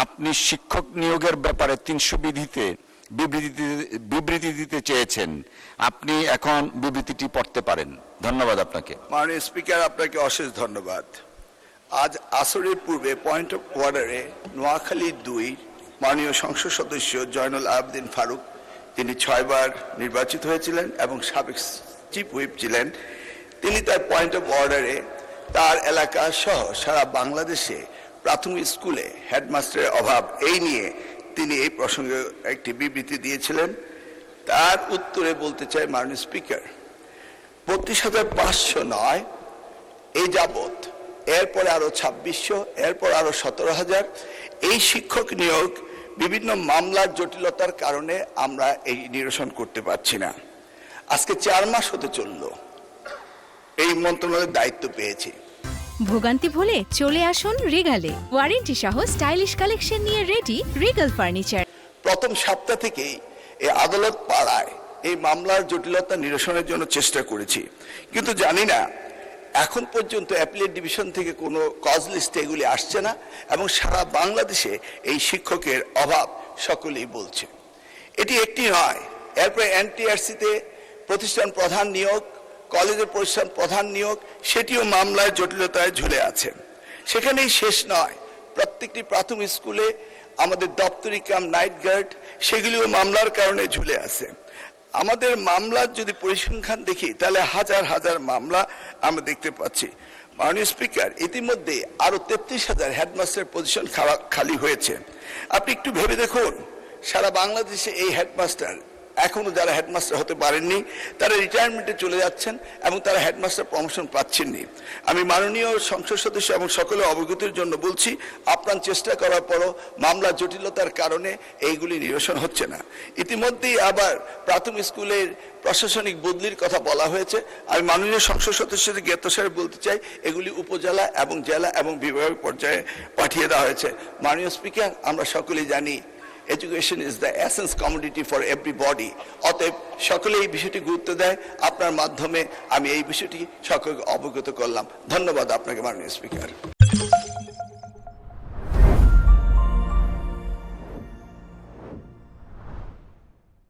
আপনি শিক্ষক নিয়োগের ব্যাপারে 300 বিধিতে বিবৃতি দিতে চেয়েছেন। আপনি এখন বিবৃতিটি পড়তে পারেন। ধন্যবাদ আপনাকে। মাননীয় স্পিকার, আপনাকে অশেষ ধন্যবাদ। আজ আসরের পূর্বে পয়েন্ট অফ অর্ডারে নোয়াখালী 2 মাননীয় সংসদ সদস্য জয়নুল আবেদিন ফারুক, তিনি 6 বার নির্বাচিত হয়েছিলেন এবং সাবেক চিফ হুইপ ছিলেন, তিনি তার পয়েন্ট অফ অর্ডারে তার এলাকা সহ সারা বাংলাদেশে প্রাথমিক স্কুলে হেডমাস্টারের অভাব এই নিয়ে তিনি এই প্রসঙ্গে একটি বিবৃতি দিয়েছিলেন। তার উত্তরে বলতে চাই, মাননীয় স্পিকার, 32,500 নয়, এই যাবৎ এরপরে আরো 2600, এরপর আরো 17,000 এই শিক্ষক নিয়োগ বিভিন্ন মামলার জটিলতার কারণে আমরা এই নিরসন করতে পারছি না। আজকে 4 মাস হতে চলল এই মন্ত্রণালয়ের দায়িত্ব পেয়েছি। ভোগান্তি ভুলে চলে আসুন রিগালে। ওয়ারেন্টি সহ স্টাইলিশ কালেকশন নিয়ে রেডি রিগাল ফার্নিচার। প্রথম সপ্তাহ থেকেই এই আদালত পাড়ায় এই মামলার জটিলতা নিরসনের জন্য চেষ্টা করেছি, কিন্তু জানি না এখন পর্যন্ত অ্যাপিলেট ডিভিশন থেকে কোনো কজ লিস্টে এগুলি আসছে না এবং সারা বাংলাদেশে এই শিক্ষকের অভাব সকলেই বলছে। এটি একটি নয়, এরপরে এনটিআরসিতে প্রতিষ্ঠান প্রধান নিয়োগ, কলেজের প্রতিষ্ঠান প্রধান নিয়োগ, সেটিও মামলায় জটিলতায় ঝুলে আছে। সেখানেই শেষ নয়, প্রত্যেকটি প্রাথমিক স্কুলে আমাদের দপ্তরি কাম নাইট গার্ড, সেগুলিও মামলার কারণে ঝুলে আছে। আমাদের মামলার যদি পরিসংখ্যান দেখি তাহলে হাজার হাজার মামলা আমরা দেখতে পাচ্ছি। মাননীয় স্পিকার, ইতিমধ্যে আরো 33,000 হেডমাস্টার পজিশন খালি হয়েছে। আপনি একটু ভেবে দেখুন, সারা বাংলাদেশে এই হেডমাস্টার এখনো যারা হেডমাস্টার হতে পারেননি তারা রিটায়ারমেন্টে চলে যাচ্ছেন এবং তারা হেডমাস্টার প্রমোশন পাচ্ছেননি। আমি মাননীয় সংসদ সদস্য এবং সকলে অবগতির জন্য বলছি, আপ্রাণ চেষ্টা করার পরও মামলা জটিলতার কারণে এইগুলি নিরসন হচ্ছে না। ইতিমধ্যেই আবার প্রাথমিক স্কুলের প্রশাসনিক বদলির কথা বলা হয়েছে। আমি মাননীয় সংসদ সদস্যদের জ্ঞাতসারে বলতে চাই, এগুলি উপজেলা এবং জেলা এবং বিভাগ পর্যায়ে পাঠিয়ে দেওয়া হয়েছে। মাননীয় স্পিকার, আমরা সকলেই জানি education is the essence commodity for everybody. অতএব সকলে এই বিষয়টি গুরুত্ব দেয়। আপনার মাধ্যমে আমি এই বিষয়টি সকলকে অবগত করলাম। ধন্যবাদ আপনাকে মাননীয় স্পিকার।